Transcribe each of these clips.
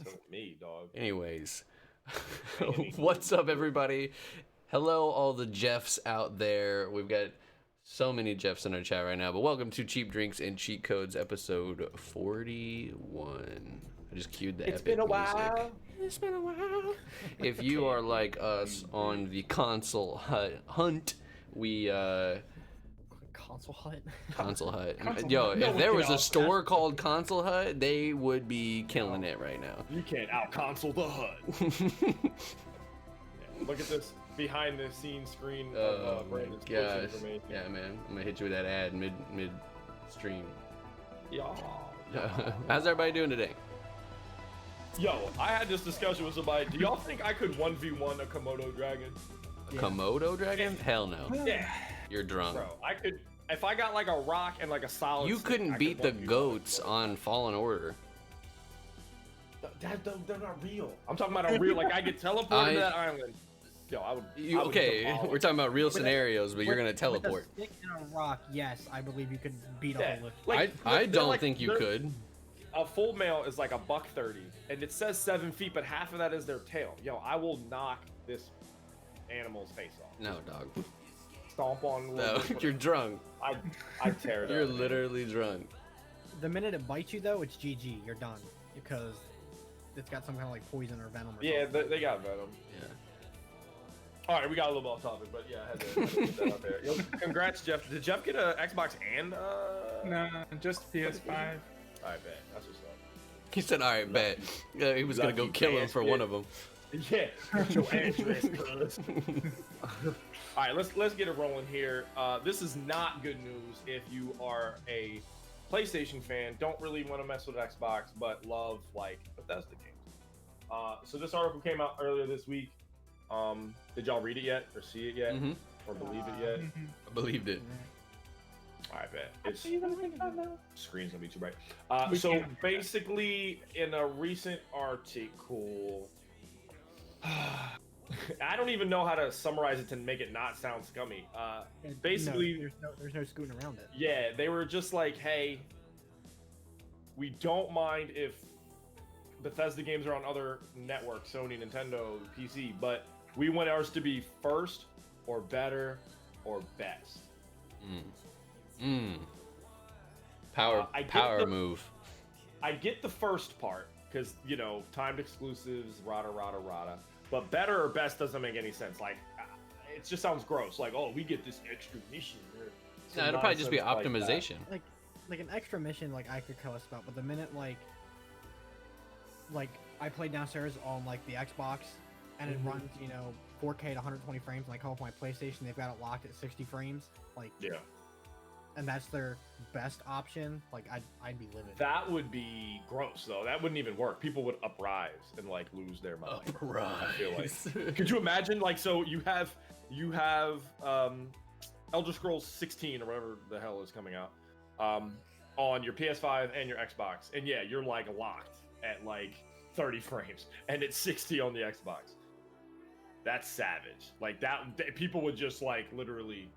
To me, dog. Anyways, what's up, everybody? Hello, all the Jeffs out there. We've got so many Jeffs in our chat right now, but welcome to Cheap Drinks and Cheat Codes, episode 41. I just queued the It's epic been a music. while. It's been a while. If you are like us on the console hunt, we Console Hut. Console Hut. Console Yo, Hut. if No one there can was a out- store called Console Hut, they would be killing it right now. You can't out console the HUD. Look at this behind the scenes screen Oh of my Brandon's Twitch gosh. information. Yeah, man. I'm gonna hit you with that ad mid stream. Yeah. How's everybody doing today? Yo, I had this discussion with somebody. Do y'all think I could 1v1 a Komodo dragon? A Yeah. Komodo dragon? Hell no. Yeah. You're drunk. Bro, I could. If I got like a rock and like a solid. You stick, couldn't I beat could the 1v1 goats it. on Fallen Order. They're not real. I'm talking about a real. Like I get teleported to that island. Yo, I would. I would Okay, demolish. we're talking about real scenarios, but you're gonna With teleport. a stick and a rock, yes, I believe you could beat Yeah, a whole lift. like, I they're don't like- think you they're- could. A full male is like $130, and it says 7 feet, but half of that is their tail. Yo, I will knock this animal's face off. No, dog. Stomp on. No, you're drunk. I tear it You're up. literally drunk. The minute it bites you, though, it's GG. You're done because it's got some kind of like poison or venom. Or Yeah, something. they got venom. Yeah. All right, we got a little off topic, but yeah, I had to get that out there. Yo, congrats, Jeff. Did Jeff get a Xbox and No, just PS5. All right, bet. That's what's up. He said, "All right, bet." He was gonna go Lucky kill him for one bastard. of them. Yeah, what's your address, cuz? All right, let's get it rolling here. This is not good news if you are a PlayStation fan, don't really want to mess with Xbox, but love like Bethesda games. So this article came out earlier this week. Did y'all read it yet, or see it yet, Mhm. or believe it yet? Mhm. I believed it. I bet it's screen's gonna be too bright. We So can't- basically, in a recent article, I don't even know how to summarize it to make it not sound scummy. And, basically- there's no scooting around it. Yeah, they were just like, hey, we don't mind if Bethesda games are on other networks, Sony, Nintendo, PC, but we want ours to be first or better or best. Power I get power the- move. I get the first part because timed exclusives, rada rada rada. But better or best doesn't make any sense. Like, it just sounds gross. Like, oh, we get this extra mission. Or some No, it'll probably just be nonsense like that. optimization. Like an extra mission, like I could cuss about, but the minute like I played downstairs on like the Xbox, and it Mhm. runs 4K to 120 frames, and I call up my PlayStation, they've got it locked at 60 frames, like, Yeah, and that's their best option. Like I'd be livid. that would be gross though. That wouldn't even work. People would uprise and like lose their mind. I feel like. Could you imagine? Like, so you have Elder Scrolls 16 or whatever the hell is coming out on your PS5 and your Xbox, and yeah, you're like locked at like 30 frames, and it's 60 on the Xbox. That's savage. Like people would just like literally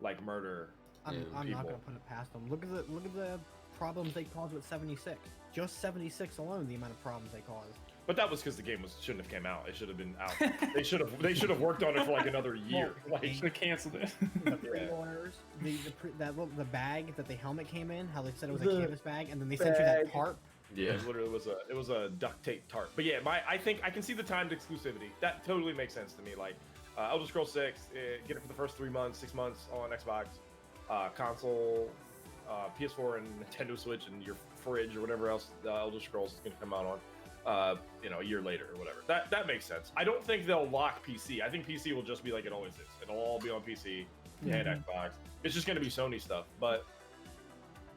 like murder. I'm not people. gonna put it past them. Look at the problems they caused with 76. Just 76 alone, the amount of problems they caused. But that was because the game shouldn't have came out. It should have been out. they should have worked on it for like another year. Like, Should have canceled it. The pre-orders, the bag that the helmet came in, how they said it was a The canvas bag, and then they sent you that bag. tarp. Yeah. It literally was a duct tape tarp. But yeah, I think I can see the timed exclusivity. That totally makes sense to me. Like Elder Scrolls 6, get it for the first 3 months, 6 months on Xbox, console, PS4 and Nintendo Switch, and your fridge or whatever else Elder Scrolls is going to come out on. A year later or whatever. That makes sense. I don't think they'll lock PC. I think PC will just be like it always is. It'll all be on PC and Xbox. It's just going to be Sony stuff. But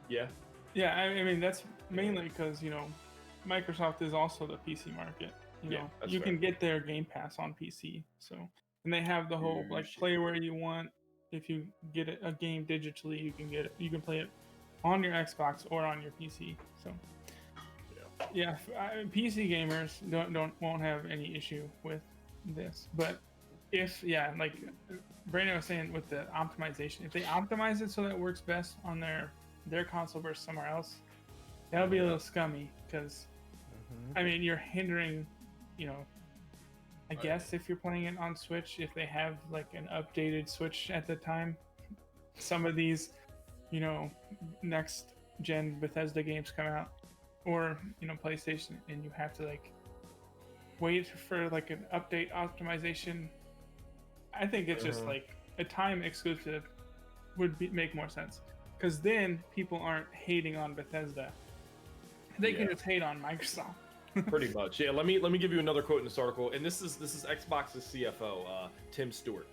yeah, Yeah, I mean that's mainly because Microsoft is also the PC market. Yeah, that's You fair. can get their Game Pass on PC, so and they have the whole like Shit. play where you want. If you get a game digitally, you can get it. You can play it on your Xbox or on your PC. So yeah, PC gamers won't have any issue with this. But if like Brandon was saying with the optimization, if they optimize it so that it works best on their console versus somewhere else, that'll be a little scummy because I mean, you're hindering, you know, I guess if you're playing it on Switch, if they have like an updated Switch at the time, some of these, you know, next gen Bethesda games come out, or you know, PlayStation, and you have to like wait for like an update optimization. I think it's just like a time exclusive would make more sense, because then people aren't hating on Bethesda. They can just hate on Microsoft. Pretty much, yeah. Let me give you another quote in this article, and this is Xbox's CFO, Tim Stewart.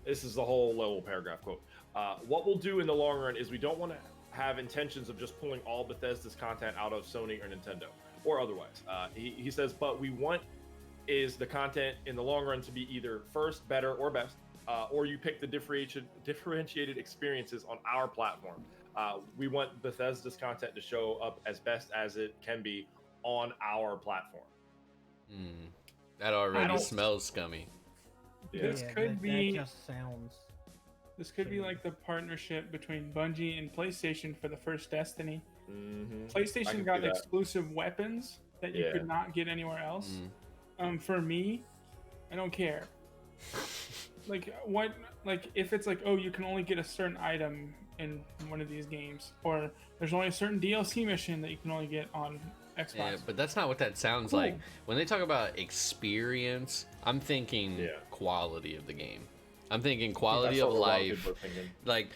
This is the whole little paragraph quote. What we'll do in the long run is we don't want to have intentions of just pulling all Bethesda's content out of Sony or Nintendo or otherwise. He says, but we want is the content in the long run to be either first, better, or best, or you pick the differentiated experiences on our platform. We want Bethesda's content to show up as best as it can be on our platform. That already smells scummy. This could be. That just sounds. This could be like the partnership between Bungie and PlayStation for the first Destiny. PlayStation got exclusive weapons that you could not get anywhere else. For me, I don't care. Like what? Like if it's like, oh, you can only get a certain item in one of these games, or there's only a certain DLC mission that you can only get on Xbox. Yeah, but that's not what that sounds like. When they talk about experience, I'm thinking quality of the game. I'm thinking quality of life. Like,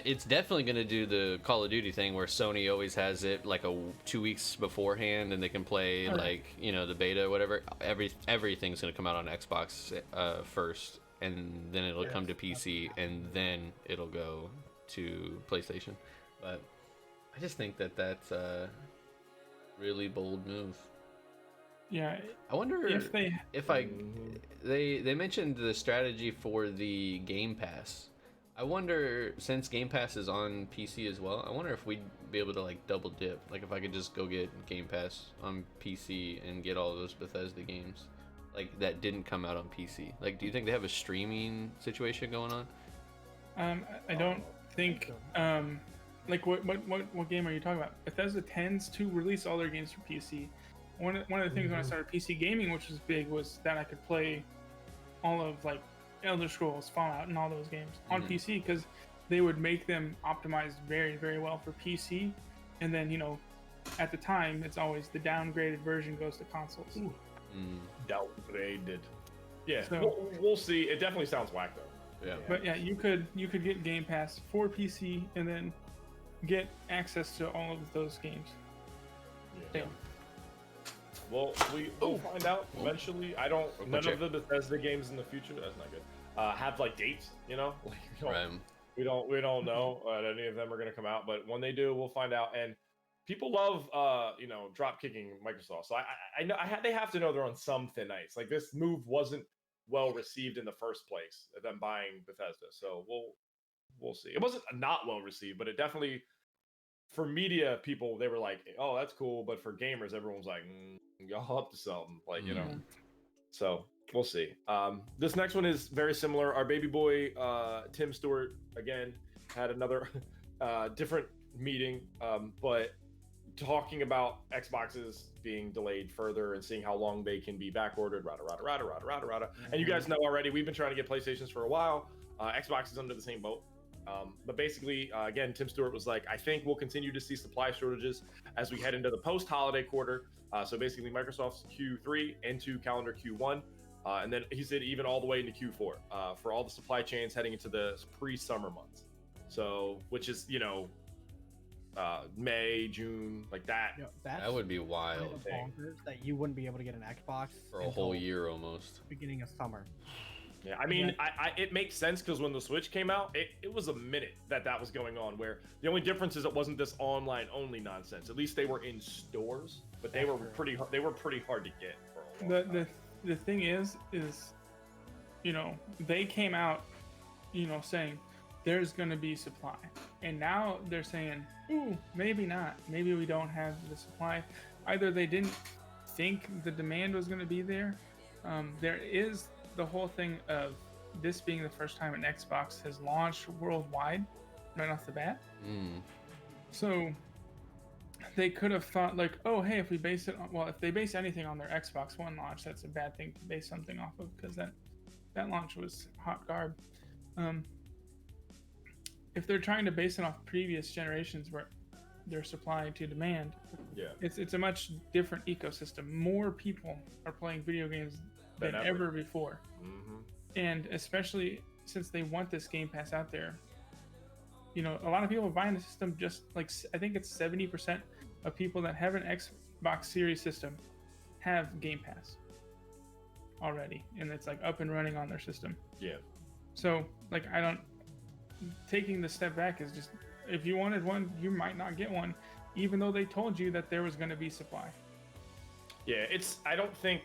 it's definitely going to do the Call of Duty thing where Sony always has it like 2 weeks beforehand, and they can play like, you know, the beta or whatever. Everything's going to come out on Xbox first, and then it'll come to PC, and then it'll go to PlayStation. But I just think that that's a really bold move. Yeah, I wonder if they mentioned the strategy for the Game Pass. I wonder, since Game Pass is on PC as well, I wonder if we'd be able to like double dip. Like if I could just go get Game Pass on PC and get all those Bethesda games, like that didn't come out on PC. Like, do you think they have a streaming situation going on? I don't think. Like what game are you talking about? Bethesda tends to release all their games for PC. One of the things when I started PC gaming, which was big, was that I could play all of like Elder Scrolls, Fallout, and all those games on PC, because they would make them optimized very, very well for PC. And then, you know, at the time, it's always the downgraded version goes to consoles. Downgraded. Yeah, So, we'll see. It definitely sounds whack though. Yeah. but yeah, you could get Game Pass for PC and then get access to all of those games. Yeah. Well, we'll find out eventually. None of the Bethesda games in the future, that's not good, have like dates, you know? Like we don't know that any of them are going to come out, but when they do, we'll find out. And people love you know, drop kicking Microsoft. So I know they have to know they're on some thin ice. Like this move wasn't well received in the first place, them buying Bethesda. So we'll see. It wasn't not well received, but it definitely, for media people, they were like, oh, that's cool. But for gamers, everyone's like, y'all up to something, like, you know. So we'll see. This next one is very similar. Our baby boy, Tim Stewart, again, had another different meeting, but talking about Xboxes being delayed further and seeing how long they can be back ordered, rada. And you guys know already, we've been trying to get PlayStations for a while. Xbox is under the same boat. But basically, again, Tim Stewart was like, I think we'll continue to see supply shortages as we head into the post-holiday quarter. So basically, Microsoft's Q3 into calendar Q1. And then he said even all the way into Q4 for all the supply chains heading into the pre-summer months. So, which is, you know, May, June, like that. You know, That would be wild. Bonkers that you wouldn't be able to get an Xbox For a whole year almost. beginning of summer. Yeah, I mean, it makes sense because when the Switch came out, it was a minute that was going on, where the only difference is it wasn't this online only nonsense. At least they were in stores, but they were pretty hard to get for a long time. The thing is, you know, they came out, you know, saying there's going to be supply, and now they're saying, ooh, maybe not, maybe we don't have the supply. Either they didn't think the demand was going to be there. There is the whole thing of this being the first time an Xbox has launched worldwide right off the bat. So they could have thought like, oh, hey, if we base it on, well, if they base anything on their Xbox One launch, that's a bad thing to base something off of, because that launch was hot garb. If they're trying to base it off previous generations where they're supply to demand, it's a much different ecosystem. More people are playing video games than ever before, and especially since they want this Game Pass out there. You know, a lot of people are buying the system, just like I think it's 70% of people that have an Xbox Series system have Game Pass already, and it's like up and running on their system. Yeah. So like taking the step back is just, if you wanted one, you might not get one, even though they told you that there was going to be supply. Yeah, I don't think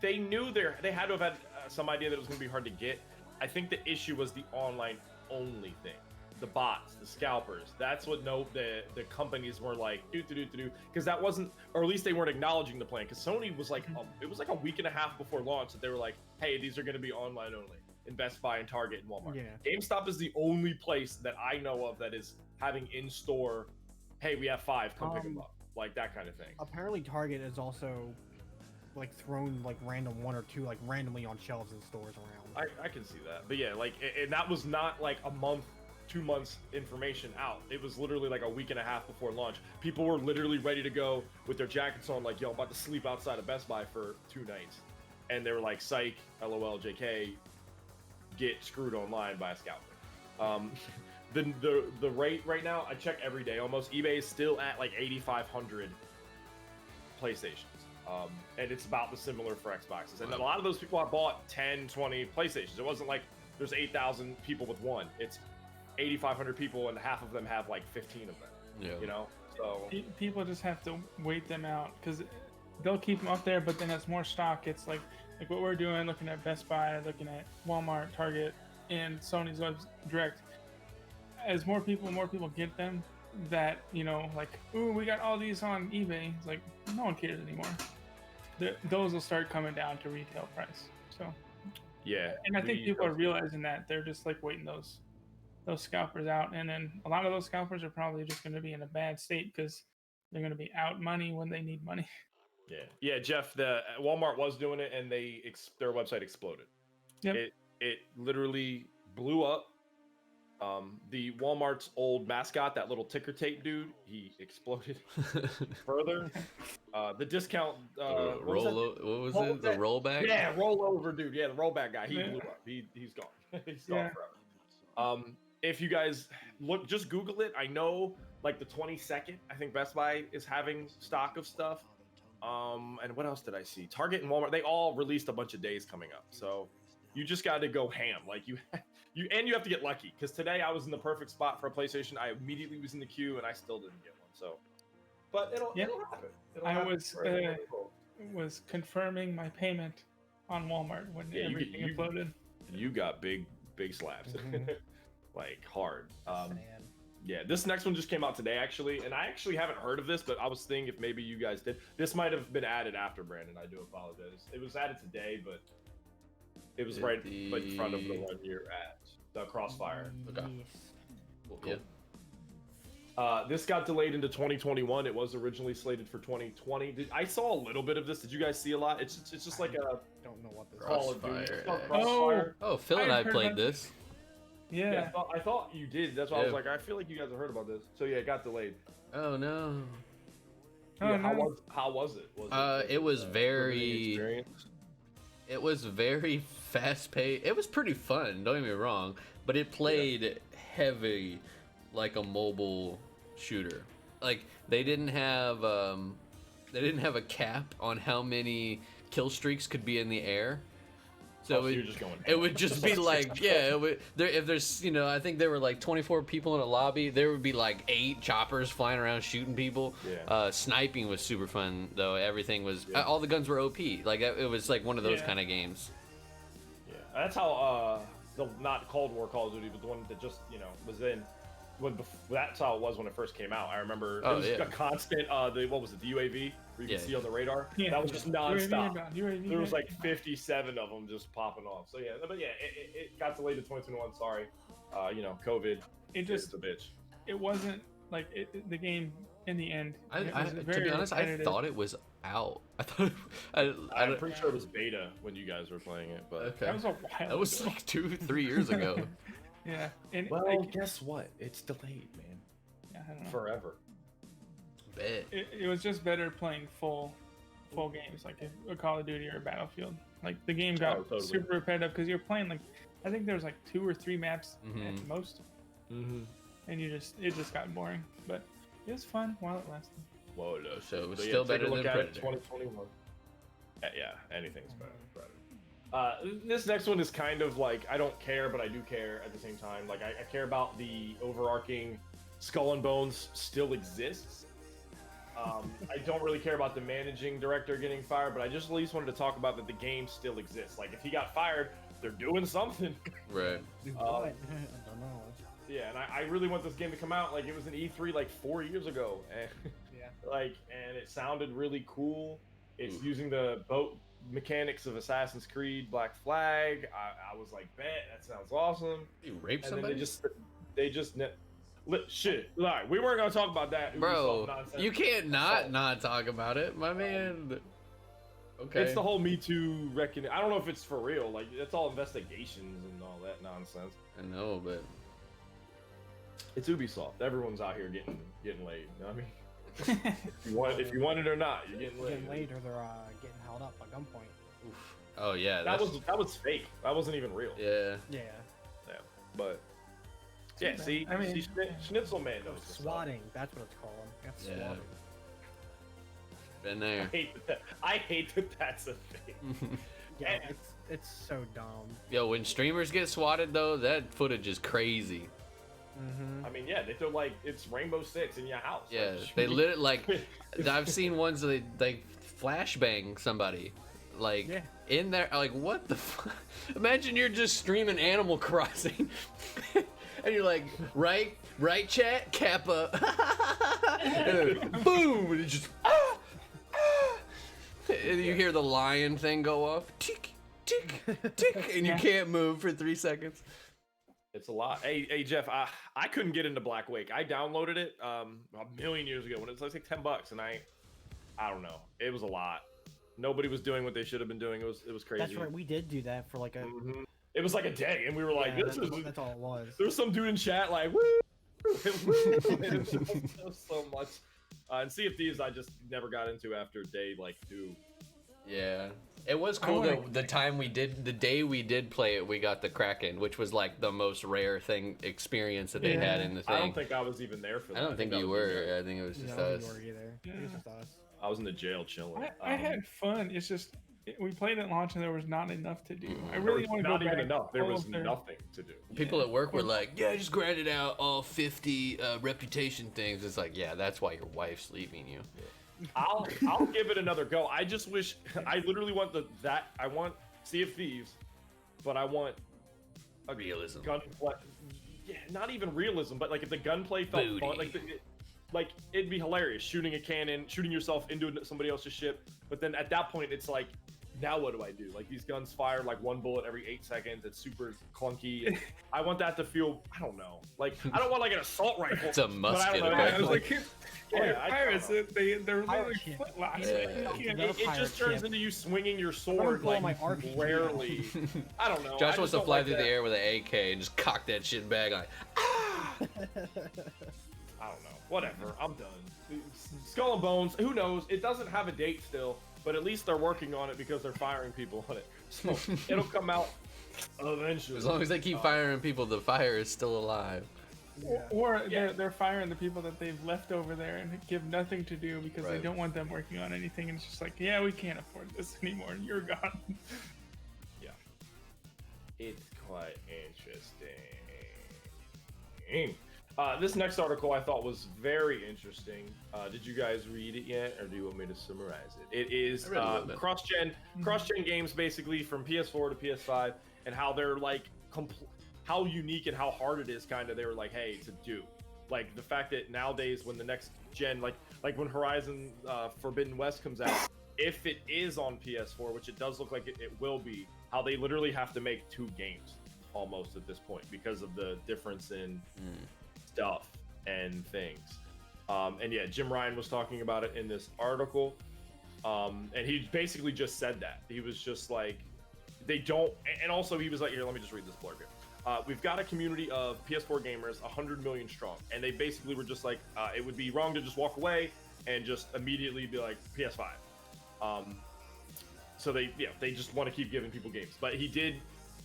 they knew they had to have had some idea that it was going to be hard to get. I think the issue was the online only thing, the bots, the scalpers. That's what the companies were like, because that wasn't, or at least they weren't acknowledging the plan. Because Sony was like, it was like a week and a half before launch that they were like, hey, these are going to be online only in Best Buy and Target and Walmart. Yeah. GameStop is the only place that I know of that is having in store, hey, we have 5, come pick them up, like that kind of thing. Apparently, Target is also like thrown like random 1 or 2 like randomly on shelves in stores around. I can see that, but yeah, like, and that was not like a month, 2 months information out. It was literally like a week and a half before launch. People were literally ready to go with their jackets on, like, yo, I'm about to sleep outside of Best Buy for 2 nights, and they were like, psych, LOL, JK, get screwed online by a scalper. The rate right now, I check every day almost. eBay is still at like 8,500 PlayStations. And it's about the similar for Xboxes. And a lot of those people have bought 10, 20 PlayStations. It wasn't like there's 8,000 people with one. It's 8,500 people, and half of them have like 15 of them. Yeah. You know? So people just have to wait them out, because they'll keep them up there, but then as more stock, it's like what we're doing, looking at Best Buy, looking at Walmart, Target, and Sony's Web Direct. As more people get them, that, you know, like, ooh, we got all these on eBay. It's like, no one cares anymore. Those will start coming down to retail price. So yeah, and I think people are realizing that. They're just like waiting those scalpers out, and then a lot of those scalpers are probably just going to be in a bad state because they're going to be out money when they need money. Yeah, Jeff, the Walmart was doing it, and their website exploded. Yep. It literally blew up. The Walmart's old mascot, that little ticker tape dude, he exploded further. The discount what was it? The rollback? Yeah, rollover dude. Yeah, the rollback guy. He blew up. He's gone. He's gone forever. If you guys look, just Google it. I know, like, the 22nd, I think Best Buy is having stock of stuff. And what else did I see? Target and Walmart, they all released a bunch of days coming up. So you just got to go ham. Like, you have to get lucky, because today I was in the perfect spot for a PlayStation. I immediately was in the queue, and I still didn't get one. So, but it'll happen. I was confirming my payment on Walmart when everything imploded. You got big slabs, like hard. Yeah, this next one just came out today, actually, and I actually haven't heard of this, but I was thinking if maybe you guys did. This might have been added after, Brandon. I do apologize. It was added today, but it was right in front of the one you're at, the Crossfire. Okay. Well, cool. Yeah. This got delayed into 2021. It was originally slated for 2020. I saw a little bit of this. Did you guys see a lot? It's just like a. Don't know what this Crossfire. Crossfire. Oh, Phil and I played this. Yeah. I thought you did. That's why I was like, I feel like you guys have heard about this. So yeah, it got delayed. Oh no. Yeah, how was it? It was very. It was very fast paced. It was pretty fun. Don't get me wrong, but it played heavy, like a mobile shooter. Like they didn't have a cap on how many kill streaks could be in the air. So it would just be like, if there's, I think there were like 24 people in a lobby, there would be like 8 choppers flying around shooting people. Yeah. Sniping was super fun, though. Everything was, all the guns were OP. Like, it was like one of those kind of games. Yeah, that's how, not Cold War Call of Duty, but the one that just, was in. That's how it was when it first came out. I remember it was a constant, what was it, the UAV? Where you can see on the radar. Yeah. That was just non-stop. There was like 57 of them just popping off. So yeah, but yeah, it got delayed to 2021. Sorry, COVID. It just a bitch. It wasn't like the game in the end. It was to very be honest, I repetitive. thought it was out. I thought I'm pretty sure it was beta when you guys were playing it, but okay. That was a while. That was ago. like 2-3 years ago. Yeah, and well, like, guess what? It's delayed, man, yeah, I don't know. forever. Bet. It was just better playing full games like a Call of Duty or a Battlefield. Like the game got totally. super repetitive because you're playing like I think there was like 2 or 3 maps at most, and it just got boring. But it was fun while it lasted. Whoa, no. So it was But still take a better look than at it, Predator. 2021. Yeah, anything's better than Predator. This next one is kind of like I don't care, but I do care at the same time. Like I care about the overarching Skull and Bones still exists. I don't really care about the managing director getting fired, but I just at least wanted to talk about that the game still exists. Like if he got fired, they're doing something. Right. What? I don't know. Yeah, and I really want this game to come out. Like it was an E3 like 4 years ago, and Yeah. and it sounded really cool. It's using the boat mechanics of Assassin's Creed Black Flag. I was like, bet that sounds awesome. You raped And somebody? then they just shit. All right, we weren't gonna talk about that, Bro, Ubisoft nonsense. you can't not talk about it, my man. Okay. It's the whole Me Too reckoning. I don't know if it's for real. Like it's all investigations and all that nonsense. I know, but It's Ubisoft. Everyone's out here getting laid. You know what I mean? if you want it or not, you're getting laid. Getting laid or they're getting held up by gunpoint. oof. Oh yeah, That that's was fake. That wasn't even real. yeah. Yeah. Yeah. But yeah, see, I mean, Schnitzel Man knows what's up. Swatting. That's what it's called. That's Yeah. swatting. Been there. I hate that that's a thing. Yeah, it's so dumb. Yo, when streamers get swatted though, that footage is crazy. Mm-hmm. I mean, yeah, they feel like it's Rainbow Six in your house. Yeah, Like, they lit it like I've seen ones that they flashbang somebody, like Yeah. in there. Like what the? Imagine you're just streaming Animal Crossing, and you're like, right, chat, Kappa, and then boom, and it just and you hear the lion thing go off, tick, tick, tick, and you can't move for 3 seconds. It's a lot. Hey, Jeff, I couldn't get into Black Wake. I downloaded it a million years ago when it was like $10, and I don't know. It was a lot. Nobody was doing what they should have been doing. It was crazy. That's right. We did do that for like a. Mhm. It was like a day, and we were like, yeah, "This is." that's all it was. There was some dude in chat like, "Woo!" It was so much. And Sea of Thieves, I just never got into after day like 2. Yeah, it was cool that the day we did play it, we got the Kraken, which was like the most rare experience that they had in the thing. I don't think I was even there for that. I don't think I you was in were. jail. I think it was just No, us. we weren't either. It was just us. I was in the jail chilling. I had fun. It's just we played at launch and there was not enough to do. I There really was want to go not even back. enough. There all was of their- nothing to do. People at work were like, "Yeah, just grinded out all 50 reputation things." It's like, yeah, that's why your wife's leaving you. I'll give it another go. I just wish I literally want I want Sea of Thieves, but I want a Realism. gunplay. Yeah, not even realism, but like if the gunplay felt fun, Booty. like it'd be hilarious shooting a cannon, shooting yourself into somebody else's ship. But then at that point, it's like, now what do I do? Like these guns fire like 1 bullet every 8 seconds. It's super clunky. And I want that to feel, I don't know, like I don't want like an assault rifle. It's a but I musket, don't know, I was apparently. like, Yeah, I pirates, don't they're literally Pirate ship. flintlocks. Yeah. Like, you can't- Another it pirate just turns ship. into you swinging your I'm sword pulling like my RPG rarely. I don't know. Josh I wants just to don't fly like through that. the air with an AK and just cock that shit back like, I don't know. Whatever. I'm done. Skull and Bones. Who knows? It doesn't have a date still, but at least they're working on it because they're firing people on it. So it'll come out eventually. as long as they keep firing people, the fire is still alive. Or Yeah. they're firing the people that they've left over there and give nothing to do because they Right. don't want them working on anything. And it's just like, yeah, we can't afford this anymore. You're gone. Yeah. It's quite interesting. This next article I thought was very interesting. Did you guys read it yet, or do you want me to summarize it? It is I read a little bit. cross-gen games basically from PS4 to PS5, and how they're like how unique and how hard it is. Kind of, they were like, hey, to do. Like the fact that nowadays, when the next gen, like when Horizon Forbidden West comes out, if it is on PS4, which it does look like it will be, how they literally have to make 2 games almost at this point because of the difference in stuff and things. And yeah, Jim Ryan was talking about it in this article. And he basically just said that. He was just like, they don't, and also he was like, here, let me just read this blurb here. We've got a community of PS4 gamers, 100 million strong, and they basically were just like, it would be wrong to just walk away and just immediately be like PS5. So they just want to keep giving people games. But he did,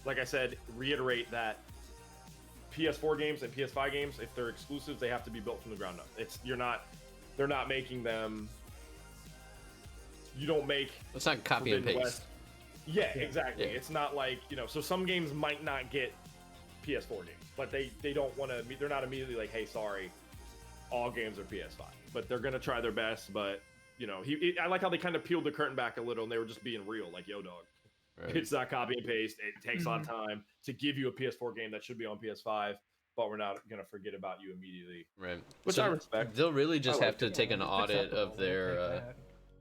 like I said, reiterate that PS4 games and PS5 games, if they're exclusives, they have to be built from the ground up. They're not making them. You don't make. It's not copy and paste. West. Yeah, exactly. Yeah. It's not like, so some games might not get PS4 games, but they don't want to. They're not immediately like, hey, sorry, all games are PS5. But they're gonna try their best. But I like how they kind of peeled the curtain back a little, and they were just being real, like, yo, dog. Right. It's not copy and paste. It takes a lot of time to give you a PS4 game that should be on PS5, but we're not gonna forget about you immediately. Right. Which I respect. They'll really just have to take an audit of their.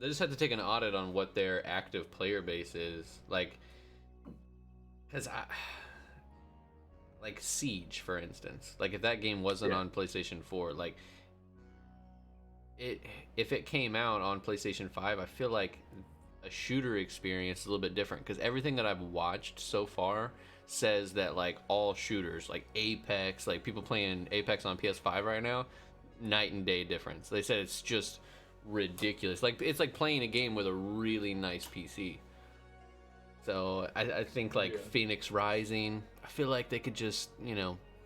They just have to take an audit on what their active player base is, like, because like Siege, for instance, like if that game wasn't on PlayStation 4, like if it came out on PlayStation 5, I feel like a shooter experience is a little bit different, because everything that I've watched so far says that like all shooters, like Apex, like people playing Apex on PS5 right now, night and day difference. They said it's just ridiculous. Like it's like playing a game with a really nice PC. So I think like Phoenix Rising, I feel like they could just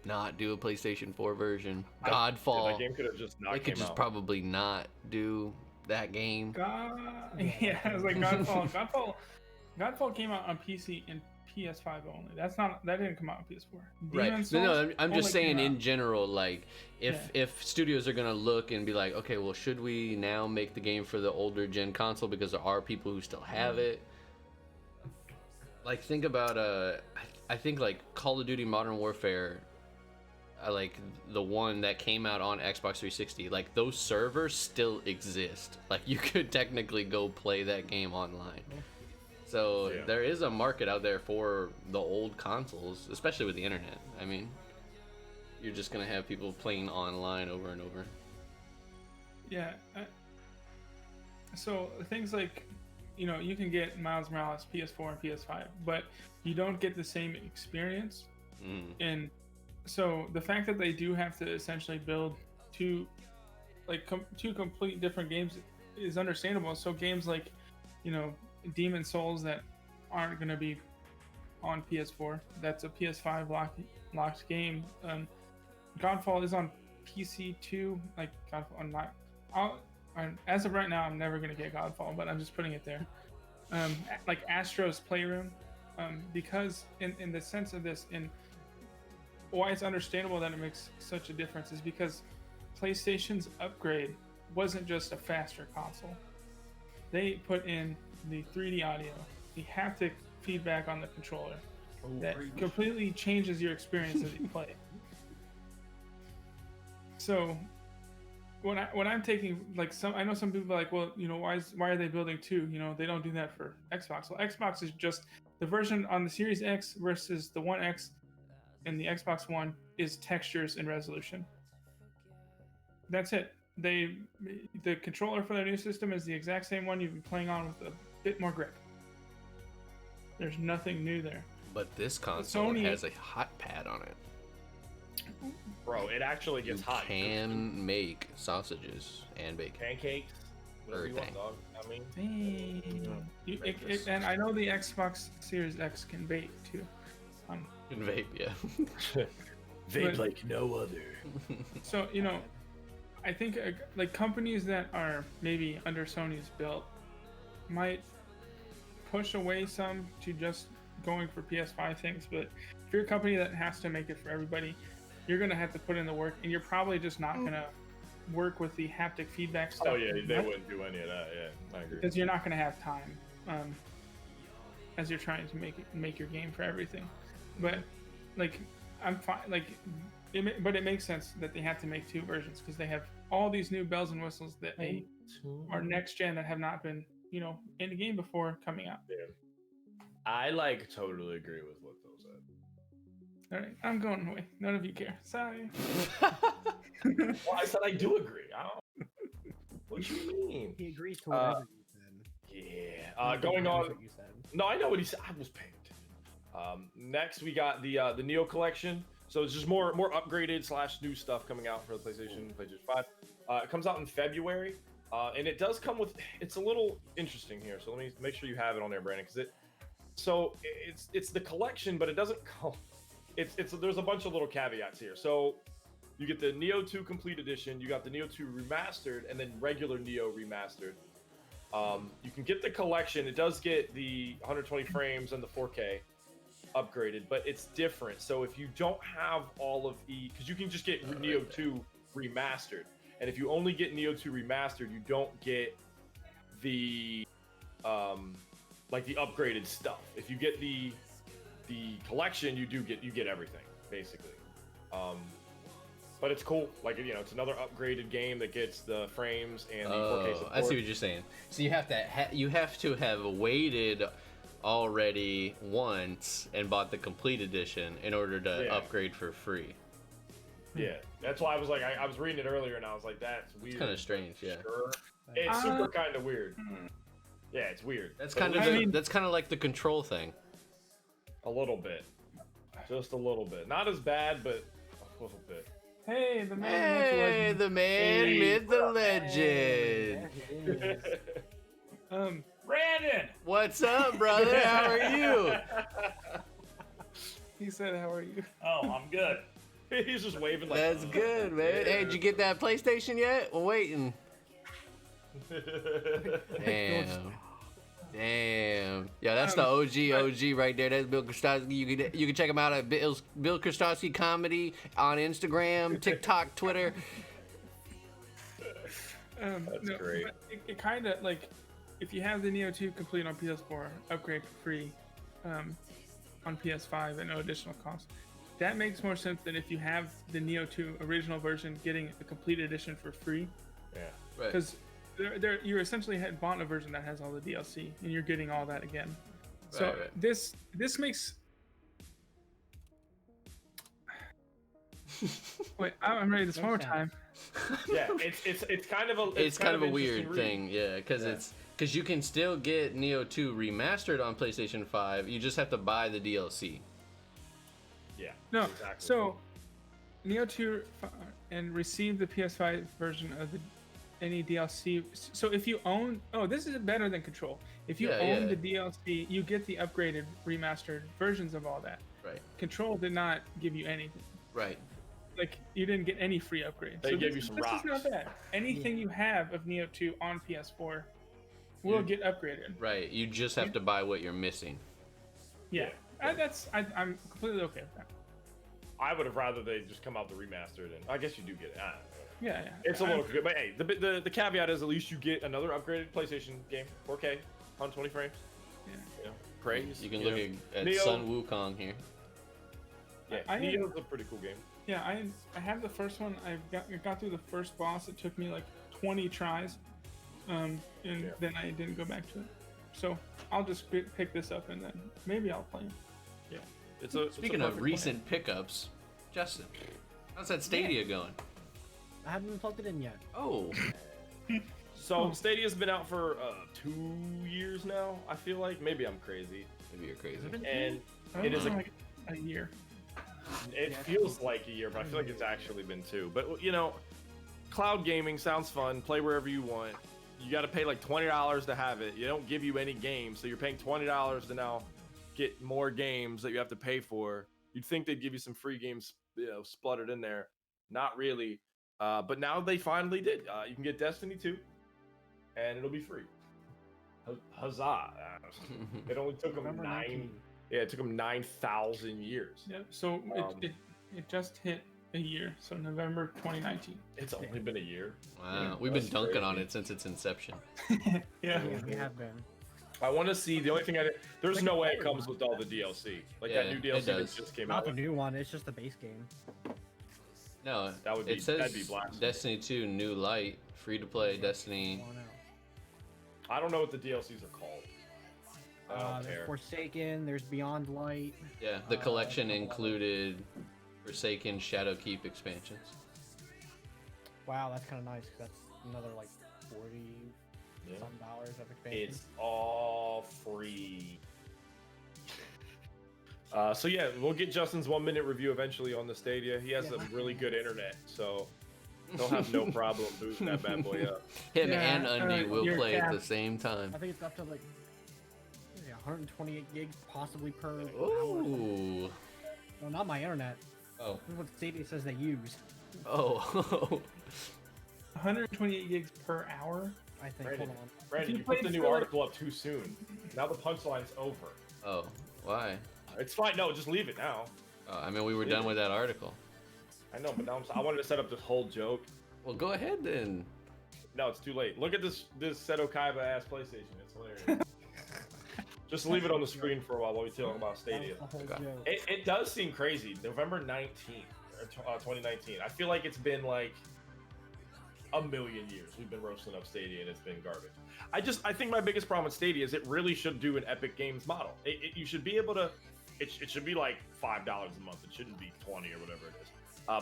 not do a PlayStation 4 version. Godfall, that game could have just not. They could just probably not do that game. Yeah, it was like Godfall. Godfall came out on PC and PS5 only. That didn't come out on PS4. Right. No, I'm just saying in general, like if studios are gonna look and be like, okay, well, should we now make the game for the older gen console because there are people who still have it? Like think about I think like Call of Duty Modern Warfare, like the one that came out on Xbox 360, like those servers still exist. Like you could technically go play that game online. So there is a market out there for the old consoles, especially with the internet. I mean, you're just gonna have people playing online over and over. Yeah. So things like, you can get Miles Morales PS4 and PS5, but you don't get the same experience. And so the fact that they do have to essentially build two complete different games is understandable. So games like, Demon Souls that aren't going to be on PS4, that's a PS5 locked game. Godfall is on PC too. Like Godfall, as of right now, I'm never going to get Godfall, but I'm just putting it there. Like Astro's Playroom, because in the sense of this, in why it's understandable that it makes such a difference is because PlayStation's upgrade wasn't just a faster console. They put in the 3D audio, the haptic feedback on the controller that completely changes your experience as you play. So when I'm taking I know some people are like, well, why are they building two? They don't do that for Xbox. Well, Xbox is just the version on the Series X versus the One X and the Xbox One is textures and resolution. That's it. The controller for their new system is the exact same one you've been playing on with a bit more grip. There's nothing new there. But this console has a hot pad on it. Bro, it actually gets hot. You can make sausages and bacon. Pancakes. Whatever you want, dog. And I know the Xbox Series X can vape too. Can vape, yeah. Vape like no other. So, I think like companies that are maybe under Sony's belt might push away some to just going for PS5 things, but if you're a company that has to make it for everybody, you're going to have to put in the work, and you're probably just not going to work with the haptic feedback stuff. Oh yeah, they wouldn't do any of that. Yeah, I agree. Because you're not going to have time as you're trying to make your game for everything. But like I'm fine. Like, but it makes sense that they have to make two versions because they have all these new bells and whistles that are next gen that have not been in the game before coming out. Yeah. I totally agree with what Phil said. All right, I'm going away. None of you care. Sorry. Well, I said I do agree. I don't What you mean? He agrees to whatever you said. Yeah. Going on. What you said. No, I know what he said. I was paying attention. Next, we got the Neo collection. So it's just more upgraded / new stuff coming out for the PlayStation 5. It comes out in February, and it does come with. It's a little interesting here. So let me make sure you have it on there, Brandon, because it's the collection, but it doesn't come. There's a bunch of little caveats here. So you get the Neo 2 Complete Edition, you got the Neo 2 Remastered, and then regular Neo Remastered. You can get the collection. It does get the 120 frames and the 4K upgraded, but it's different. So if you don't have all of because you can just get Neo 2 Remastered, and if you only get Neo 2 Remastered, you don't get the like the upgraded stuff. If you get the collection, you get everything basically. But it's cool. Like, you know, it's another upgraded game that gets the frames and the 4K support. I see what you're saying. So you have to have waited already once and bought the complete edition in order to upgrade for free. Yeah, that's why I was like, I was reading it earlier and I was like, that's weird. It's kind of strange, yeah. Sure. It's super kind of weird. Yeah, it's weird. That's kind of that's kind of like the Control thing. A little bit, just a little bit. Not as bad, but a little bit. Hey, the man. Hey, the man, myth, the legend. Brandon! What's up, brother? How are you? He said, "How are you?" Oh, I'm good. He's just waving like. That's good, man. Hey, did you get that PlayStation yet? We're waiting. Damn. Yeah, that's the OG right there. That's Bill Krastowski. You can check him out at Bill Krastowski Comedy on Instagram, TikTok, Twitter. That's great. It kind of like, if you have the Neo 2 complete on PS4, upgrade for free on PS5 at no additional cost. That makes more sense than if you have the Neo 2 original version getting the complete edition for free. Yeah. Right. Because you essentially had bought a version that has all the DLC, and you're getting all that again. So Right. this makes. Wait, I'm ready this one more time. Yeah, it's kind of a It's kind of a interesting weird read. thing, yeah, because you can still get Neo 2 remastered on PlayStation 5. You just have to buy the DLC. Yeah. No, Exactly. so Neo 2 and receive the PS5 version of any DLC. So if you own, this is better than Control. If you own the DLC, you get the upgraded remastered versions of all that. Right. Control did not give you anything. Right. Like, you didn't get any free upgrades. They gave you some rocks. This is not bad. Anything you have of Neo 2 on PS4 will get upgraded. Right. You just have to buy what you're missing. Yeah. I'm completely okay with that. I would have rather they just come out the remastered, and I guess you do get it. I don't know. Yeah. It's a little good, but hey, the caveat is at least you get another upgraded PlayStation game, 4K, 120 frames. Yeah. You know, praise. You can look at Neo, Sun Wukong here. Yeah, Neo's a pretty cool game. Yeah, I have the first one. I got through the first boss. It took me like 20 tries, and then I didn't go back to it. So I'll just pick this up and then maybe I'll play it. Yeah. Speaking of recent pickups, Justin, how's that Stadia going? I haven't even plugged it in yet. Oh, So Stadia's been out for 2 years now. I feel like maybe I'm crazy, maybe you're crazy. and I it don't is know, like a year. It feels like a year, but I feel like it's actually been 2. But you know, cloud gaming sounds fun. Play wherever you want. You got to pay like $20 to have it. You don't give you any games, so you're paying $20 to now get more games that you have to pay for. You'd think they'd give you some free games, spluttered in there. Not really. But now they finally did. You can get Destiny 2, and it'll be free. Huzzah! It only took them November 19th. it took them 9,000 years. Yeah. So it just hit a year. So November 2019. It's only been a year. Wow, we've been That's dunking crazy. on it since its inception. Yeah. Yeah, we have been. I want to see. The only thing there's no way it comes with all the DLC. Like that Yeah, new it DLC that does. just came Not out. the new one. It's just the base game. No, That would be- it says that'd be blasphemy. Destiny 2 New Light, free to play Destiny. Come on out. I don't know what the DLCs are called. I don't There's care. Forsaken. There's Beyond Light. Yeah, the collection included Forsaken Shadowkeep expansions. Wow, that's kind of nice. 'Cause that's another like 40 Yeah. some dollars of expansion. It's all free. So yeah, we'll get Justin's 1-minute review eventually on the Stadia. He has Yeah. some really good internet, so he'll have no problem booting that bad boy up. Him Yeah, and Undy will you're play at the capped. same time. I think it's up to like 128 gigs possibly per hour. Ooh. Well, not my internet. Oh. This is what Stadia says they use. Oh. 128 gigs per hour. I think. Brandon, Hold on. Brandon, you you put played the new for, like- article up too soon. Now the punchline's over. Oh. Why? It's fine. No, just leave it now. I mean, we were done with that article. I know, but now I wanted to set up this whole joke. Well, go ahead then. No, it's too late. Look at this Seto Kaiba ass PlayStation. It's hilarious. Just leave it on the screen for a while we talk about Stadia. That was the Okay. whole joke. It does seem crazy. November 19th, 2019. I feel like it's been like a million years we've been roasting up Stadia and it's been garbage. I think my biggest problem with Stadia is it really should do an Epic Games model. You should be able to. It should be like $5 a month. It shouldn't be 20 or whatever it is.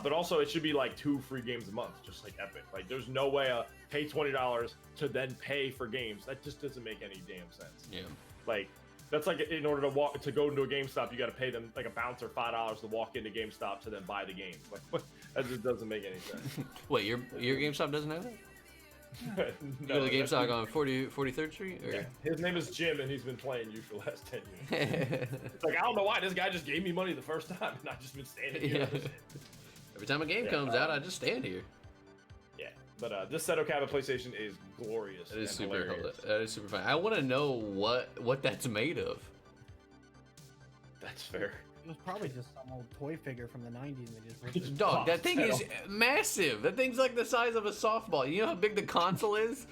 But also, it should be like 2 free games a month, just like Epic. Like, there's no way pay $20 to then pay for games. That just doesn't make any damn sense. Yeah. Like, that's like in order to go into a GameStop, you got to pay them like a bouncer $5 to walk into GameStop to then buy the games. Like, what? That just doesn't make any sense. Wait, your GameStop doesn't have that? You go to the GameStop on 43rd Street? Or? Yeah. His name is Jim, and he's been playing you for the last 10 years. It's like, I don't know why. This guy just gave me money the first time, and I've just been standing here. Yeah. Every time a game comes out, I just stand here. Yeah, but this Seto Kaiba PlayStation is glorious. That is and super hilarious. cool. That is super fun. I want to know what that's made of. That's fair. It was probably just some old toy figure from the 90s and they just ripped it. Dog, that thing is Seto. massive. That thing's like the size of a softball. You know how big the console is?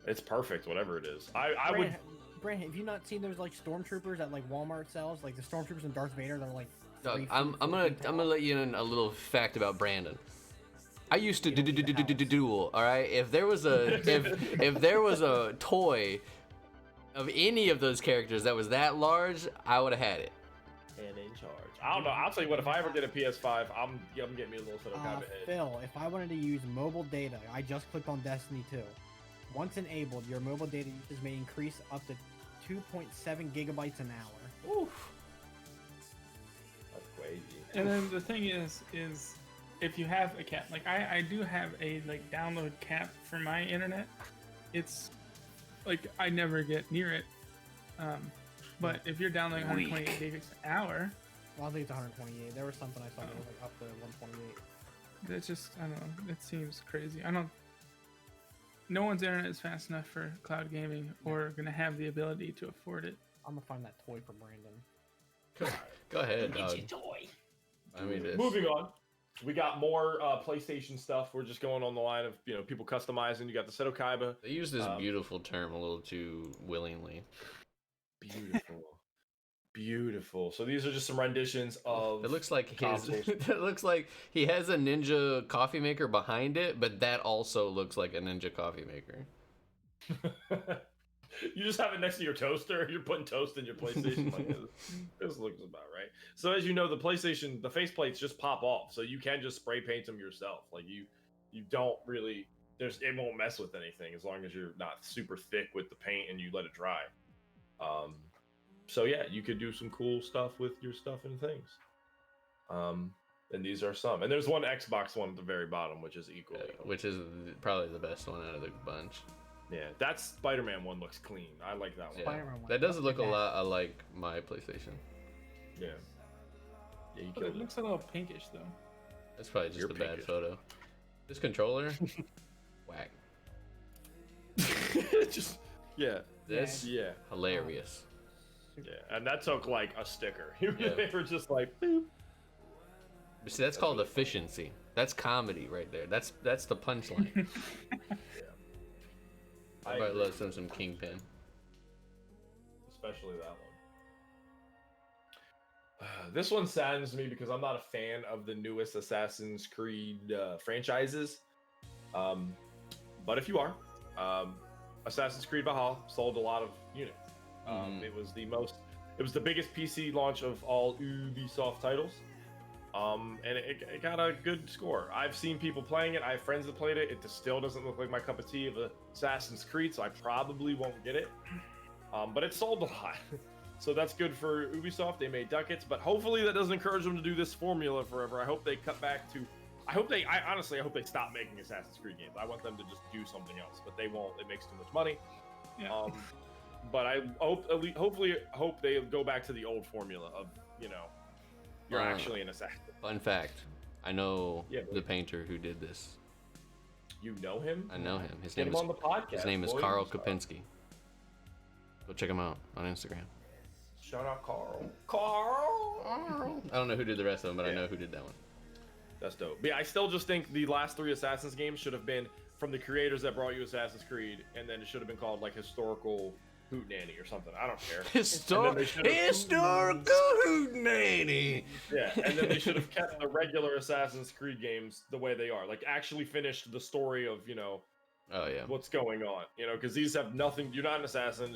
It's perfect, whatever it is. I would. Brandon, have you not seen those like stormtroopers at like Walmart sells? Like the stormtroopers and Darth Vader, they're like. Dog, 3 I'm feet, gonna 4 feet I'm gonna tall. let you in a little fact about Brandon. I used to duel. All right, if there was a if there was a toy of any of those characters that was that large, I would have had it. And in charge. I don't know. I'll tell you what. If I ever get a PS5, I'm getting me a little Seto Kaiba head. Phil, if I wanted to use mobile data, I just clicked on Destiny 2. Once enabled, your mobile data usage may increase up to 2.7 gigabytes an hour. Oof. That's crazy. And then the thing is if you have a cap, like I do have a like download cap for my internet. It's like I never get near it. But if you're downloading 128 gigs an hour, Well, I think it's 128. There was something I saw that was like up to 128. that's just I don't know. It seems crazy. No one's internet is fast enough for cloud gaming or gonna have the ability to afford it. I'm gonna find that toy for Brandon. Go ahead, dog. toy. I mean, this. Moving on. We got more PlayStation stuff. We're just going on the line of people customizing. You got the Seto Kaiba. They use this beautiful term a little too willingly. Beautiful. Beautiful. So these are just some renditions of. It looks like his. consoles. It looks like he has a Ninja coffee maker behind it, but that also looks like a Ninja coffee maker. You just have it next to your toaster. You're putting toast in your PlayStation. Like this looks about right. So as you know, the PlayStation, the faceplates just pop off, so you can just spray paint them yourself. Like you don't really. It won't mess with anything as long as you're not super thick with the paint and you let it dry. So yeah, you could do some cool stuff with your stuff and things. And these are some. And there's one Xbox one at the very bottom, which is equally cool. Which is probably the best one out of the bunch. Yeah, that Spider-Man one looks clean. I like that one. Yeah. Spider-Man one. That does look a Yeah. lot like my PlayStation. Yeah. Yeah, you But killed it looks a little pinkish though. That's probably just You're a bad pinkish. photo. This controller, whack. it. Just yeah. This, Yeah. hilarious. Yeah. And that took like a sticker. Yeah. They were just like boop. But see, that's called efficiency. That's comedy right there. That's the punchline. I Everybody agree. loves some Kingpin. Especially that one. This one saddens me because I'm not a fan of the newest Assassin's Creed franchises. But if you are, Assassin's Creed Valhalla sold a lot of units. It was the biggest PC launch of all Ubisoft titles. And it got a good score. I've seen people playing it. I have friends that played it. It just still doesn't look like my cup of tea of Assassin's Creed, so I probably won't get it. But it sold a lot. So that's good for Ubisoft. They made ducats, but hopefully that doesn't encourage them to do this formula forever. I hope they cut back to. Honestly, I hope they stop making Assassin's Creed games. I want them to just do something else, but they won't. It makes too much money. Yeah. But I hopefully they go back to the old formula of, you're actually an assassin. Fun fact, I know Yeah, the painter who did this. You know him? I know him. His Get name him is on the podcast. his name is boy. Carl Kopinski. Go check him out on Instagram. Shout out Carl. Carl. I don't know who did the rest of them, but I Yeah. know who did that one. That's dope. But yeah, I still just think the last 3 Assassin's games should have been from the creators that brought you Assassin's Creed, and then it should have been called like Historical Hootenanny or something. I don't care. Historical hootenanny. Yeah, and then they should have kept the regular Assassin's Creed games the way they are. Like actually finished the story of, Oh yeah. what's going on. Because these have nothing. You're not an assassin.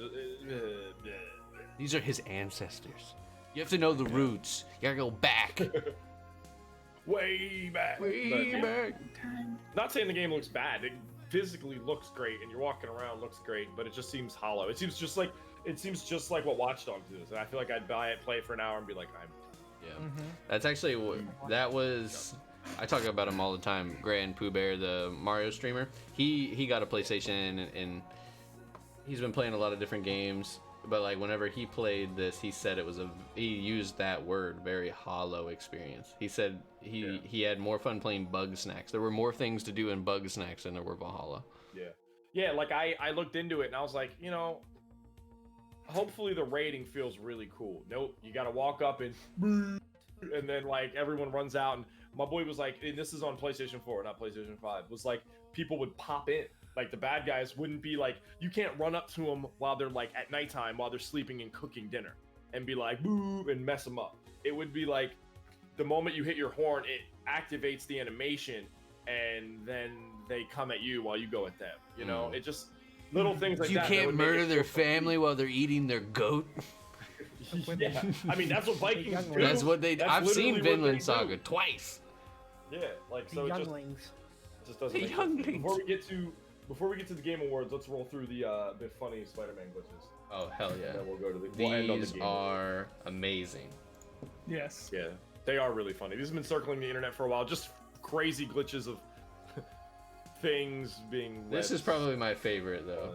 These are his ancestors. You have to know the roots. You gotta go back. Way back. Way But- back. Not saying the game looks bad. It physically looks great, and you're walking around looks great, but it just seems hollow. It seems just like what Watch Dogs is. And I feel like I'd buy it, play for an hour, and be like, Yeah. That's actually that was. I talk about him all the time. Grand Pooh Bear, the Mario streamer. He got a PlayStation and he's been playing a lot of different games. But like whenever he played this, he said he used that word, very hollow experience. He said he had more fun playing Bug Snacks. There were more things to do in Bug Snacks than there were Valhalla. yeah. Like I looked into it, and I was like, hopefully the rating feels really cool. Nope, you got to walk up and then like everyone runs out, and my boy was like, and this is on PlayStation 4, not PlayStation 5. Was like people would pop in. Like the bad guys wouldn't be like, you can't run up to them while they're like at nighttime while they're sleeping and cooking dinner and be like boo and mess them up. It would be like the moment you hit your horn, it activates the animation, and then they come at you while you go at them. It just little things like You that. can't murder their family while they're eating their goat. Yeah, I mean that's what Vikings do. That's what they. That's I've seen literally what Vinland they Saga do. twice. Yeah, like The so it younglings. just doesn't. The Make sense. younglings. Before we get to the Game Awards, let's roll through the funny Spider-Man glitches. Oh hell yeah! And then we'll go to we'll end on the These Game are amazing. Yes. Yeah, they are really funny. These have been circling the internet for a while. Just crazy glitches of things being. This is probably my favorite though.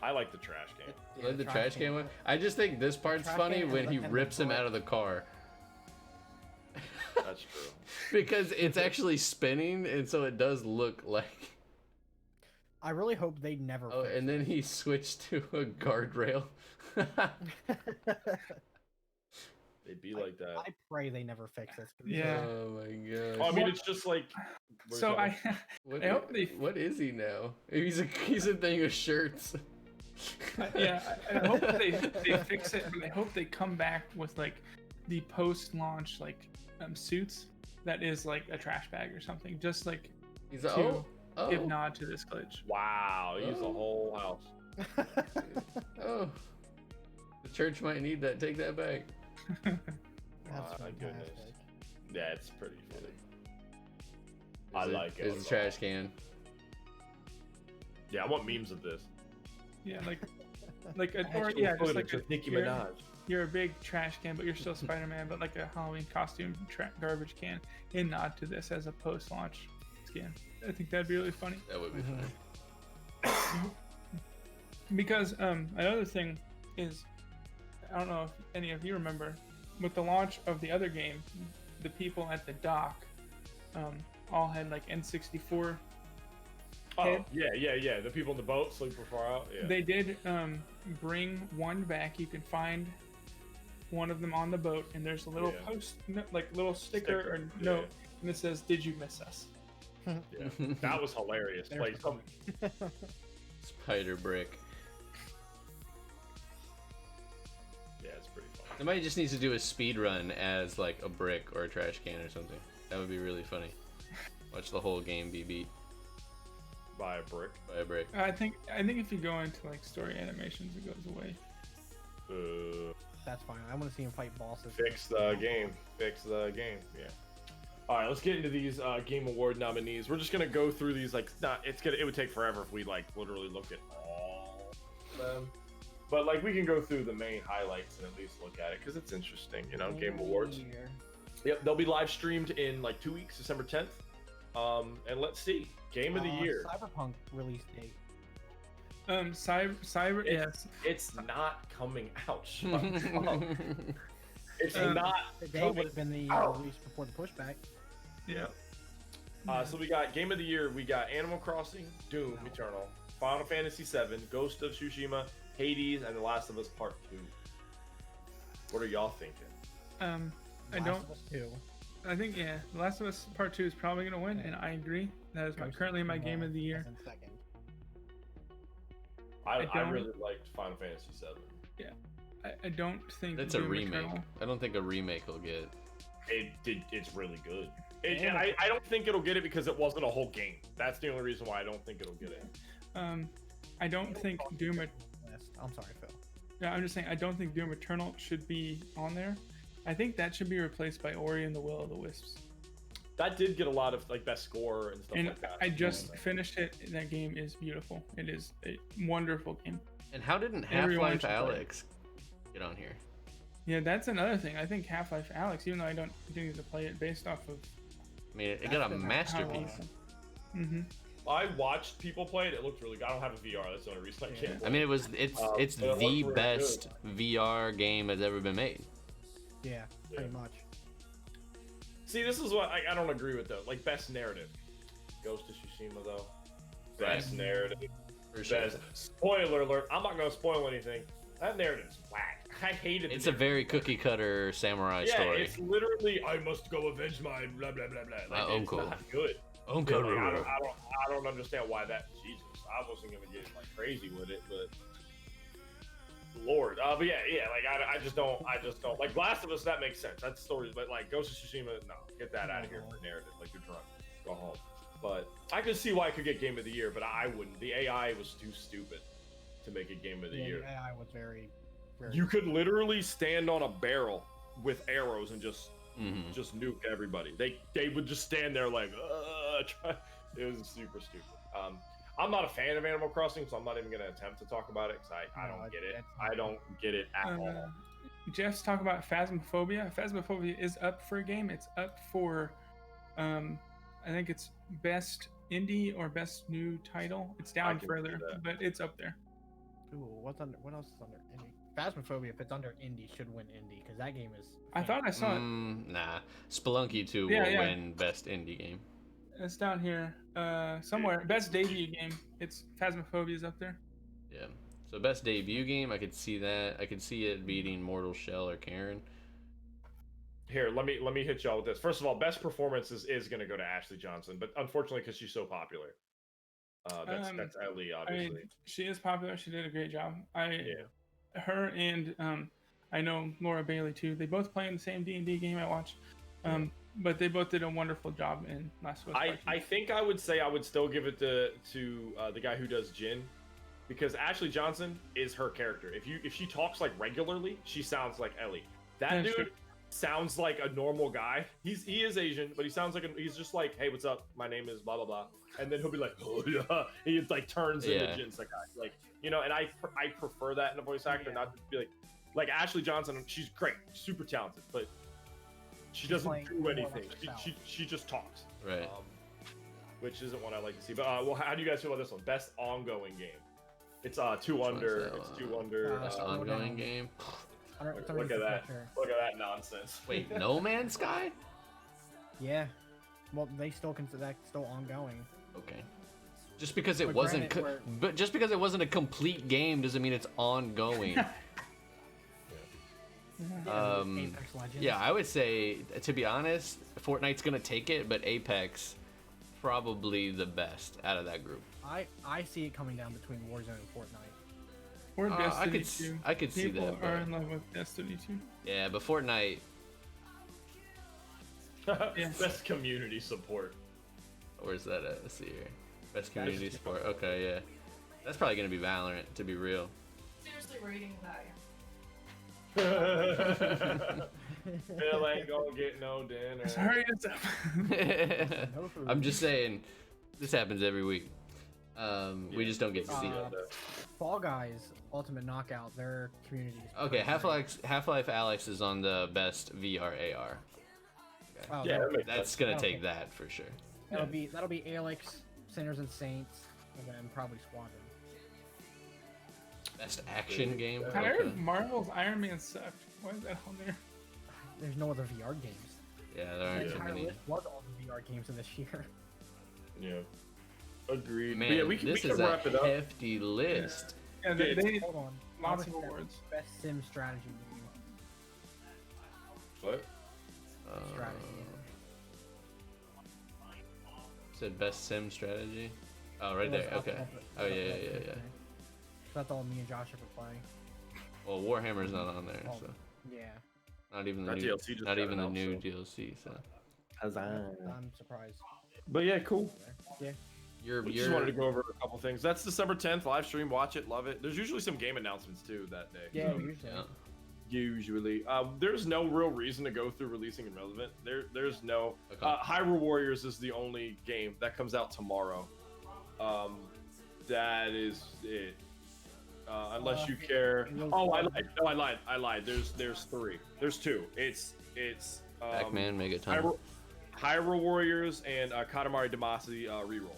I like the trash can. Like the trash can one. I just think this part's trash funny can when and he the rips him door. out of the car That's true. because it's actually spinning, and so it does look like. I really hope they never. Oh, fix and then he switched to a guardrail. It'd be like that. I pray they never fix this. Yeah. Oh my Oh, god. I mean, it's just like. where's So that? What, I hope they- what is he now? He's a thing of shirts. Yeah, I hope they fix it, but I hope they come back with like the post-launch suits that is like a trash bag or something, just like He's a, to oh, give nod to this glitch. Wow, he used the Oh. whole house. oh. The church might need that. Take that back. That's My goodness. fantastic. That's pretty funny. I Is like it. It's a trash can. Yeah, I want memes of this. Yeah, like a, or Actual yeah, just footage like of Nicki you're- Minaj. You're a big trash can, but you're still Spider-Man, but like a Halloween costume garbage can, in nod to this as a post-launch skin. I think that'd be really funny. That would be Mhm. funny. Because another thing is, I don't know if any of you remember, with the launch of the other game, the people at the dock all had like N64. Oh, Head. yeah. The people in the boat sleeping far out. Yeah. They did bring one back. You can find one of them on the boat, and there's a little little sticker or Sticker, note, and it says, "Did you miss us?" Yeah. That was hilarious. There's Like some, Spider brick. yeah, it's pretty funny. Somebody just needs to do a speed run as like a brick or a trash can or something. That would be really funny. Watch the whole game be beat Buy a brick. by a brick. I think if you go into like story animations, it goes away. That's fine. I want to see him fight bosses. Fix the game. Fix the game. Yeah. All right, let's get into these Game Award nominees. We're just gonna go through these like it would take forever if we like literally look at all of them. But like we can go through the main highlights and at least look at it because it's interesting, you know. Game Awards. Yep, they'll be live streamed in like 2 weeks, December 10th. And let's see, Game of the Year. Cyberpunk release date. Cyber. Yes. It's not coming out. It's not. Today would have been the release before the pushback. Yeah. So we got Game of the Year. We got Animal Crossing, Doom Eternal, Final Fantasy VII, Ghost of Tsushima, Hades, and The Last of Us Part 2. What are y'all thinking? I don't. I think The Last of Us Part 2 is probably gonna win, and I agree. That is currently my Game of the Year. I really liked Final Fantasy VII. Yeah, I don't think that's a Doom remake. Eternal. I don't think a remake will get. It's really good. And I don't think it'll get it because it wasn't a whole game. That's the only reason why I don't think it'll get it. I don't think Doom. I'm sorry, Phil. Yeah, I'm just saying I don't think Doom Eternal should be on there. I think that should be replaced by Ori and the Will of the Wisps. That did get a lot of like best score and stuff like that. I just finished it. That game is beautiful. It is a wonderful game. And how didn't Half-Life Alex get on here? Yeah, that's another thing. I think Half-Life Alex, even though I didn't get to play it based off of. I mean, it got a masterpiece. I watched people play it. It looked really good. I don't have a VR. That's the only reason I can't. I mean, it's the best VR game that's ever been made. Yeah, pretty much. See, this is what I don't agree with though. Like best narrative, Ghost of Tsushima though. Best narrative. For sure. Spoiler alert! I'm not gonna spoil anything. That narrative's whack. I hated it. It's a very cookie cutter samurai yeah, story. It's literally I must go avenge my blah blah blah blah. Like, it's uncle. not good. Uncle. Yeah, like, I don't understand why that. Jesus, I wasn't gonna get like crazy with it, but. Lord, but yeah, like I just don't like Last of Us. That makes sense. That's story, but like Ghost of Tsushima, no, get that out of here for narrative. Like you're drunk, go home. But I could see why I could get Game of the Year, but I wouldn't. The AI was too stupid to make it Game of the Year. The AI was very. You could literally stand on a barrel with arrows and just nuke everybody. They would just stand there like, it was super stupid. I'm not a fan of Animal Crossing, so I'm not even going to attempt to talk about it because I don't get it. I don't get it at all. Jeff's talking about Phasmophobia. Phasmophobia is up for a game. It's up for, I think it's best indie or best new title. It's down further, but it's up there. Ooh, what else is under indie? Phasmophobia, if it's under indie, should win indie because that game is. I thought I saw it. Nah, Spelunky 2 will win best indie game. It's down here somewhere. Best debut game. It's Phasmophobia's up there. Yeah. So best debut game, I could see that. I could see it beating Mortal Shell or Karen. Here, let me hit y'all with this. First of all, best performance is going to go to Ashley Johnson, but unfortunately, because she's so popular, that's Ellie, obviously. I mean, she is popular. She did a great job. Her and I know Laura Bailey too. They both play in the same D&D game I watched. But they both did a wonderful job in Last of Us. I think I would say I would still give it to the guy who does Jin, because Ashley Johnson is her character. If she talks like regularly, she sounds like Ellie. That dude sounds like a normal guy. He is Asian, but he sounds like he's just like, hey, what's up? My name is blah blah blah, and then he'll be like, oh yeah, he like turns into Jin Sakai, like and I prefer that in a voice actor, not to be like Ashley Johnson. She's great, super talented, but. She doesn't do anything. She just talks. Right. Which isn't what I like to see. But well, how do you guys feel about this one? Best ongoing game. It's 2 under. It's 2 under. Best ongoing game. Look at that. Look at that nonsense. Wait, No Man's Sky? Yeah. Well, they still consider that still ongoing. Okay. Just because it wasn't, but just because it wasn't a complete game doesn't mean it's ongoing. Yeah, I would say, to be honest, Fortnite's gonna take it, but Apex probably the best out of that group. I see it coming down between Warzone and Fortnite. Or Destiny 2. I could see that. People are in love with Destiny 2. Yeah, but Fortnite. Best community support. Where's that at? Let's see here. Best community support. Okay, yeah. That's probably gonna be Valorant, to be real. Seriously rating that. Phil ain't gonna get no dinner. Sorry, it's up. I'm just saying, this happens every week. We just don't get to see it. Fall Guys Ultimate Knockout, their community. is Okay, pretty great. Half-Life Alex is on the best VR AR. Oh, Yeah, that makes That's sense. gonna Okay. take that for sure. that'll be Alex, Sinners and Saints, and then probably Squadron. Best action game. I heard Okay. Marvel's Iron Man sucked. Why is that on there? There's no other VR games. Yeah, there The aren't too entire many. list was all the VR games in this year. Yeah. Agreed. Man, But yeah, we can this we is can a wrap it up. hefty list. Yeah, they need Hold on. lots How of much is that awards. Best sim strategy game. What? Strategy. Said best sim strategy. Oh, right It was there. up- Okay. up- Oh up yeah, there, yeah, yeah. okay. That's all me and Josh ever play. Well, Warhammer's not on there, Oh, so yeah. not even the That new DLC just not got even the announced, new so. DLC. So I'm surprised. But yeah, cool. Yeah. We just wanted to go over a couple things. That's December 10th live stream. Watch it, love it. There's usually some game announcements too that day. Yeah, so- usually. yeah. Usually, there's no real reason to go through releasing Irrelevant. There's no. Okay. Hyrule Warriors is the only game that comes out tomorrow. That is it. Unless you care. Oh, I lied. No, I lied. There's three. There's two. It's Pac-Man, Megaton. Hyrule Warriors and Katamari Damacy reroll.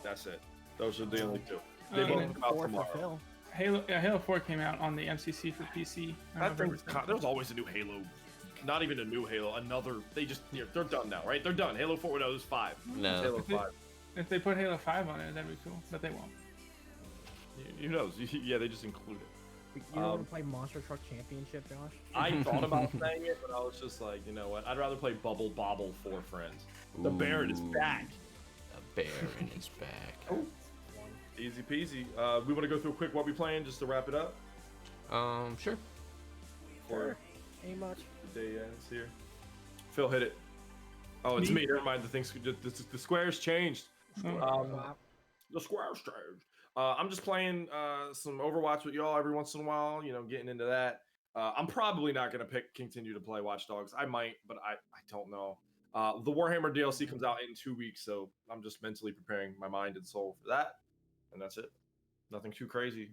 That's it. Those are the only two. They And both then come out 4 for tomorrow. Phil. Halo 4 came out on the MCC for PC. That thing's there's always a new Halo. Not even a new Halo. Another. They're done now, right? They're done. Halo 4. No, there's 5. No. Halo 5. If they put Halo 5 on it, that'd be cool, but they won't. Who knows? Yeah, they just include it. You don't want to play Monster Truck Championship, Josh? I thought about saying it, but I was just like, you know what? I'd rather play Bubble Bobble for friends. The Baron is Ooh. back. The Baron is back. Oh. Easy peasy. We want to go through quick what we playing just to wrap it up Sure. before Ain't much. the day ends here. Phil, hit it. Oh, it's me. Never mind. The squares changed. Wow. The squares changed. I'm just playing some Overwatch with y'all every once in a while. You know, getting into that. I'm probably not gonna continue to play Watch Dogs. I might, but I don't know. The Warhammer DLC comes out in 2 weeks, so I'm just mentally preparing my mind and soul for that. And that's it. Nothing too crazy.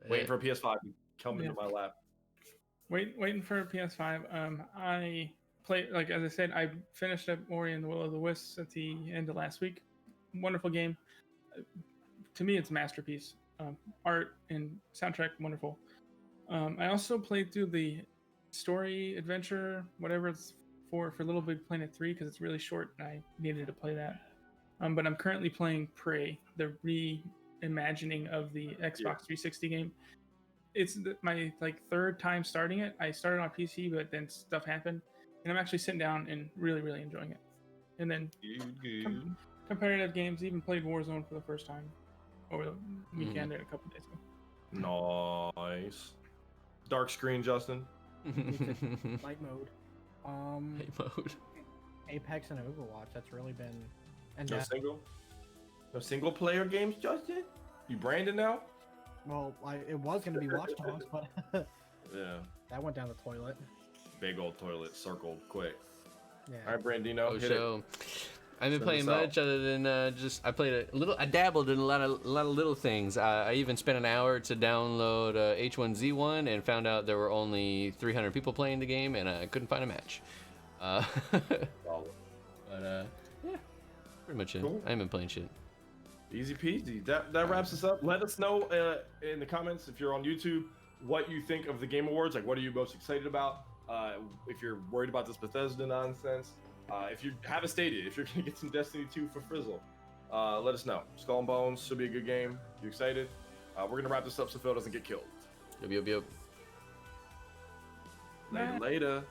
Waiting for a PS5 to come into my lap. Waiting for a PS5. I played, like as I said, I finished up Ori and the Will of the Wisps at the end of last week. Wonderful game. To me, it's a masterpiece. Art and soundtrack, wonderful. I also played through the story adventure, whatever it's for Little Big Planet 3 because it's really short and I needed to play that. But I'm currently playing Prey, the reimagining of the Xbox 360 game. It's my third time starting it. I started on PC, but then stuff happened, and I'm actually sitting down and really, really enjoying it. And then competitive games, even played Warzone for the first time over the weekend and a couple days ago. Nice. Dark screen, Justin. Night mode. Hey, mode. Apex and Overwatch. That's really been. And No that, single player games, Justin. You Brandon now? well, it was gonna be Watch Dogs, but Yeah. that went down the toilet. Big old toilet circled quick. Yeah. All right, Brandino, hit it. So I haven't Send playing us out. much other than just I played a little. I dabbled in a lot of little things. I even spent an hour to download H1Z1 and found out there were only 300 people playing the game and I couldn't find a match. Solid. But yeah, pretty much it. Cool. I haven't been playing shit. Easy peasy. That wraps us up. Let us know in the comments if you're on YouTube what you think of the Game Awards. Like, what are you most excited about? If you're worried about this Bethesda nonsense. If you have a Stadia, if you're gonna get some Destiny 2 for Frizzle, let us know. Skull and Bones should be a good game. You excited? We're gonna wrap this up so Phil doesn't get killed. Yup. Later.